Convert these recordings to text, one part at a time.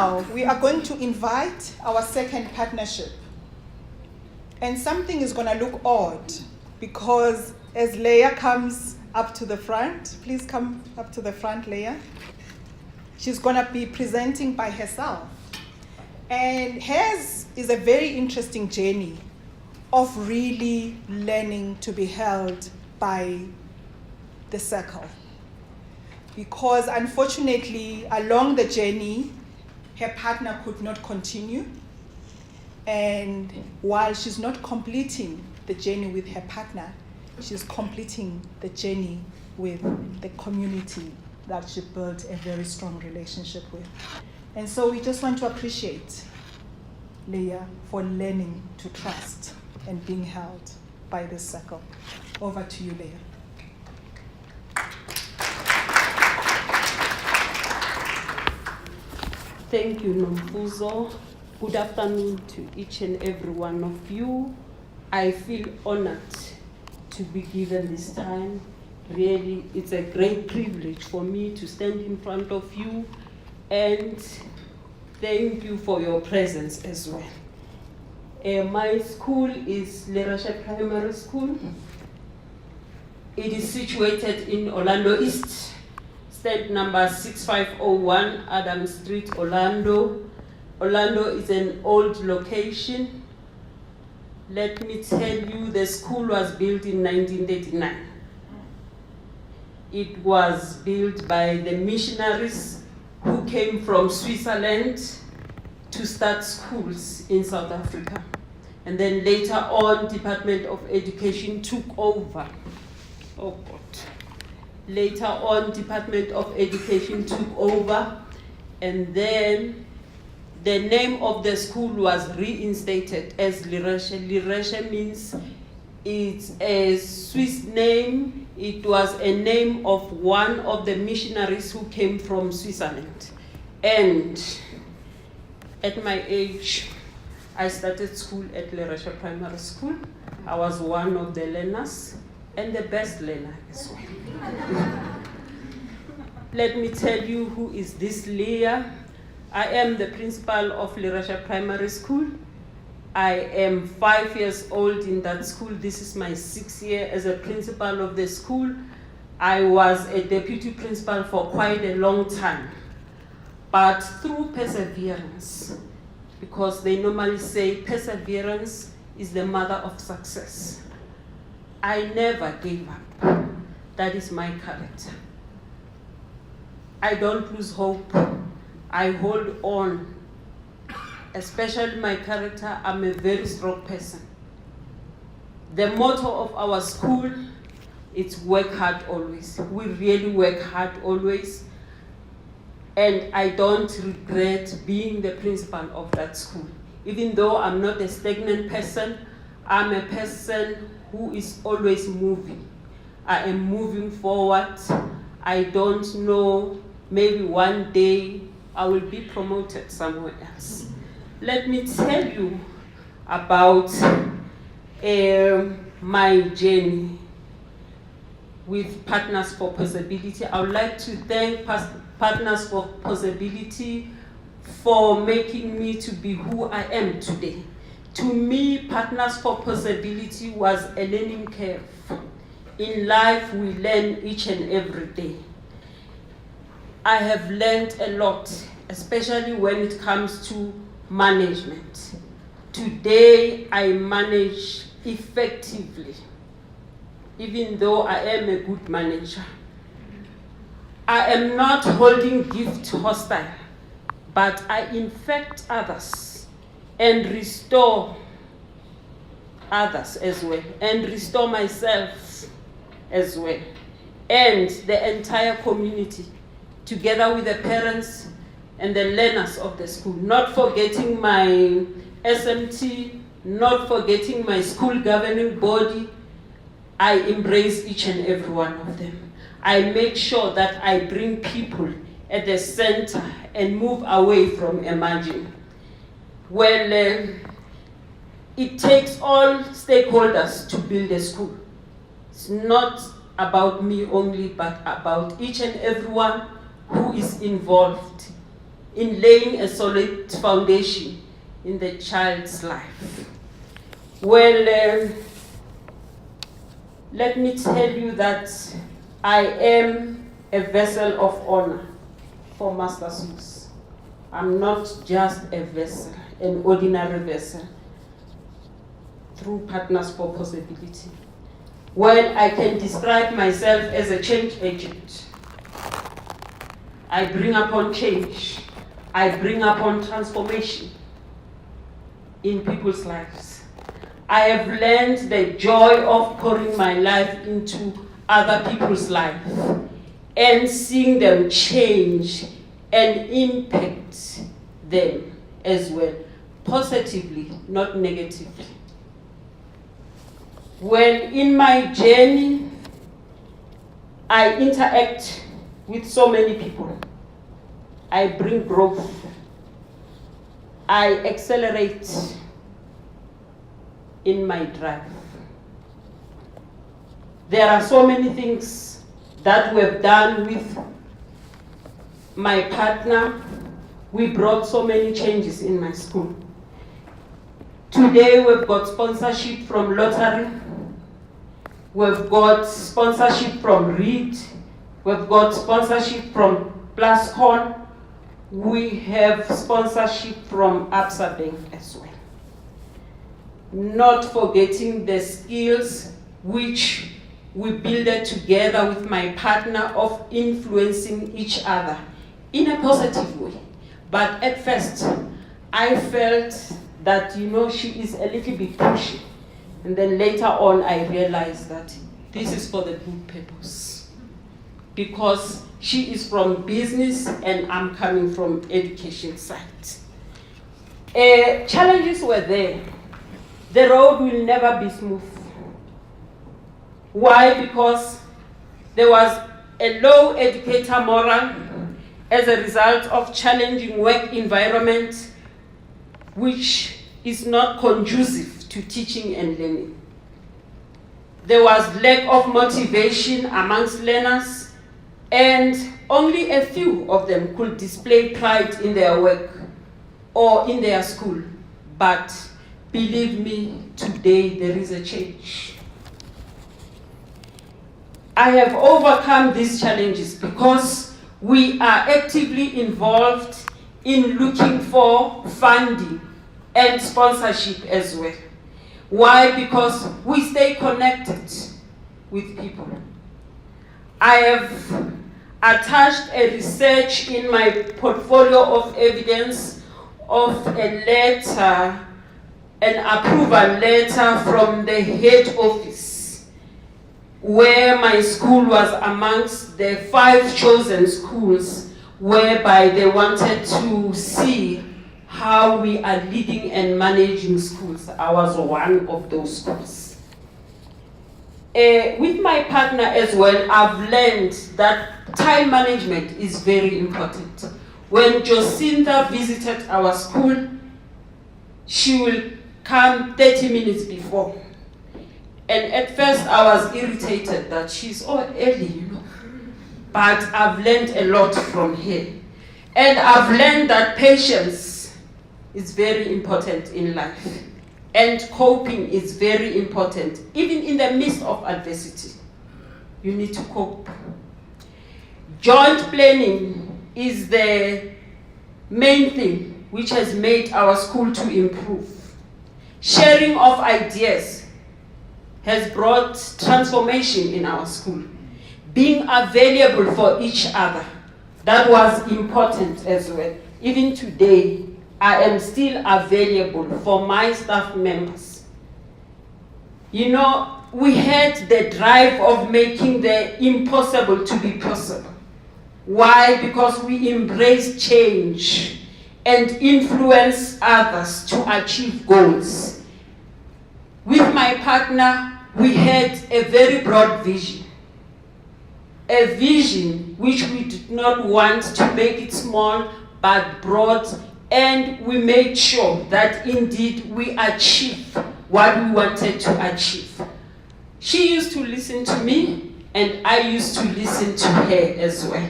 now we are going to invite our second partnership. And something is going to look odd because as Leah comes up to the front, please come up to the front, Leah. She's going to be presenting by herself. And hers is a very interesting journey of really learning to be held by the circle. Because unfortunately, along the journey, her partner could not continue. And while she's not completing the journey with her partner, she's completing the journey with the community that she built a very strong relationship with. And so we just want to appreciate Leah for learning to trust and being held by this circle. Over to you, Leah. Thank you, Nomfuzo. Good afternoon to each and every one of you. I feel honored to be given this time. Really, it's a great privilege for me to stand in front of you, and thank you for your presence as well. My school is Leah Primary School. It is situated in Orlando East, stand number 6501 Adam Street, Orlando. Orlando is an old location. Let me tell you, the school was built in 1939. It was built by the missionaries who came from Switzerland to start schools in South Africa. And then later on, Department of Education took over. Oh God. Later on, Department of Education took over, and then the name of the school was reinstated as Lereshe. Lereshe means it's a Swiss name. It was a name of one of the missionaries who came from Switzerland. And at my age, I started school at Lereshe Primary School. I was one of the learners and the best learner as well. Let me tell you who is this Leah. I am the principal of Lereshe Primary School. I am 5 years old in that school. This is my 6th year as a principal of the school. I was a deputy principal for quite a long time. But through perseverance, because they normally say perseverance is the mother of success, I never gave up. That is my character. I don't lose hope. I hold on. Especially my character, I'm a very strong person. The motto of our school is work hard always. We really work hard always. And I don't regret being the principal of that school. Even though I'm not a stagnant person, I'm a person who is always moving. I am moving forward. I don't know, maybe one day I will be promoted somewhere else. Let me tell you about my journey with Partners for Possibility. I would like to thank Partners for Possibility for making me to be who I am today. To me, Partners for Possibility was a learning curve. In life, we learn each and every day. I have learned a lot, especially when it comes to management. Today, I manage effectively, even though I am a good manager. I am not holding gift hostile, but I infect others and restore others as well, and restore myself as well, and the entire community, together with the parents and the learners of the school, not forgetting my SMT, not forgetting my school governing body. I embrace each and every one of them. I make sure that I bring people at the center and move away from a margin. Well, it takes all stakeholders to build a school. It's not about me only, but about each and everyone who is involved in laying a solid foundation in the child's life. Well, let me tell you that I am a vessel of honor for Master Seuss. I'm not just a vessel, an ordinary vessel, through Partners for Possibility. Well, I can describe myself as a change agent. I bring upon change. I bring upon transformation in people's lives. I have learned the joy of pouring my life into other people's lives and seeing them change and impact them as well, positively, not negatively. Well, in my journey, I interact with so many people. I bring growth. I accelerate in my drive. There are so many things that we've done with my partner. We brought so many changes in my school. Today we've got sponsorship from Lottery. We've got sponsorship from Reed. We've got sponsorship from Plascon. We have sponsorship from Absa Bank as well. Not forgetting the skills which we built together with my partner of influencing each other in a positive way. But at first, I felt that, she is a little bit pushy. And then later on, I realized that this is for the good purpose. Because she is from business and I'm coming from education side. Challenges were there. The road will never be smooth. Why? Because there was a low educator moral as a result of challenging work environment, which is not conducive to teaching and learning. There was lack of motivation amongst learners, and only a few of them could display pride in their work or in their school. But believe me, today there is a change. I have overcome these challenges because we are actively involved in looking for funding and sponsorship as well. Why? Because we stay connected with people. I have attached a research in my portfolio of evidence of a letter, an approval letter from the head office, where my school was amongst the 5 chosen schools whereby they wanted to see how we are leading and managing schools. I was one of those schools. With my partner as well, I've learned that time management is very important. When Jocinta visited our school, she will come 30 minutes before. And at first I was irritated that she's so early, But I've learned a lot from her. And I've learned that patience is very important in life. And coping is very important. Even in the midst of adversity, you need to cope. Joint planning is the main thing which has made our school to improve. Sharing of ideas has brought transformation in our school. Being available for each other, that was important as well. Even today, I am still available for my staff members. We had the drive of making the impossible to be possible. Why? Because we embrace change and influence others to achieve goals. With my partner, we had a very broad vision. A vision which we did not want to make it small, but broad, and we made sure that indeed we achieved what we wanted to achieve. She used to listen to me, and I used to listen to her as well.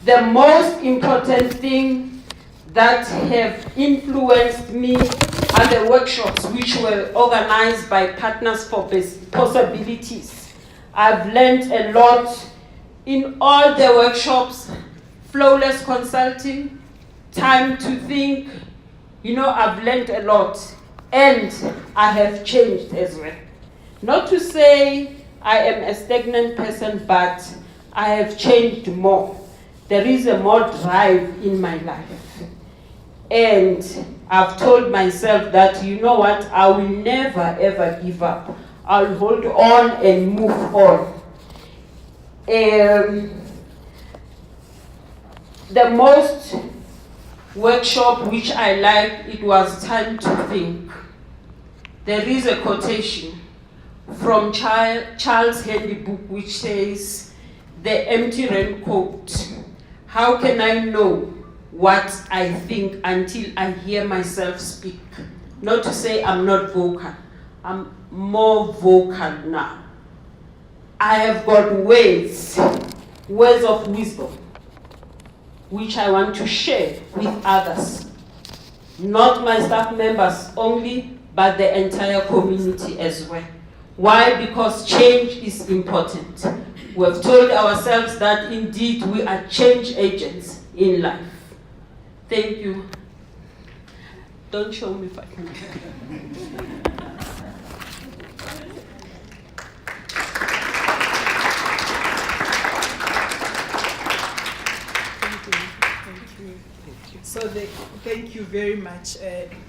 The most important thing that have influenced me are the workshops which were organized by Partners for Possibilities. I've learned a lot in all the workshops, flawless consulting, time to think. You know, I've learned a lot, and I have changed as well. Not to say I am a stagnant person, but I have changed more. There is a more drive in my life. And I've told myself that, you know what, I will never ever give up. I'll hold on and move on. The most workshop which I liked, it was time to think. There is a quotation from Charles' Handybook which says, "The empty raincoat. How can I know what I think until I hear myself speak?" Not to say I'm not vocal. I'm more vocal now. I have got words of wisdom, which I want to share with others. Not my staff members only, but the entire community as well. Why? Because change is important. We have told ourselves that indeed we are change agents in life. Thank you. Don't show me if I can. So thank you very much,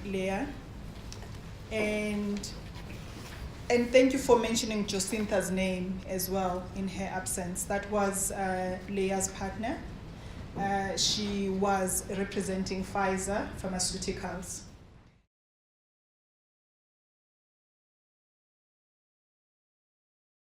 Leah. And thank you for mentioning Jocinta's name as well in her absence. That was Leah's partner. She was representing Pfizer Pharmaceuticals.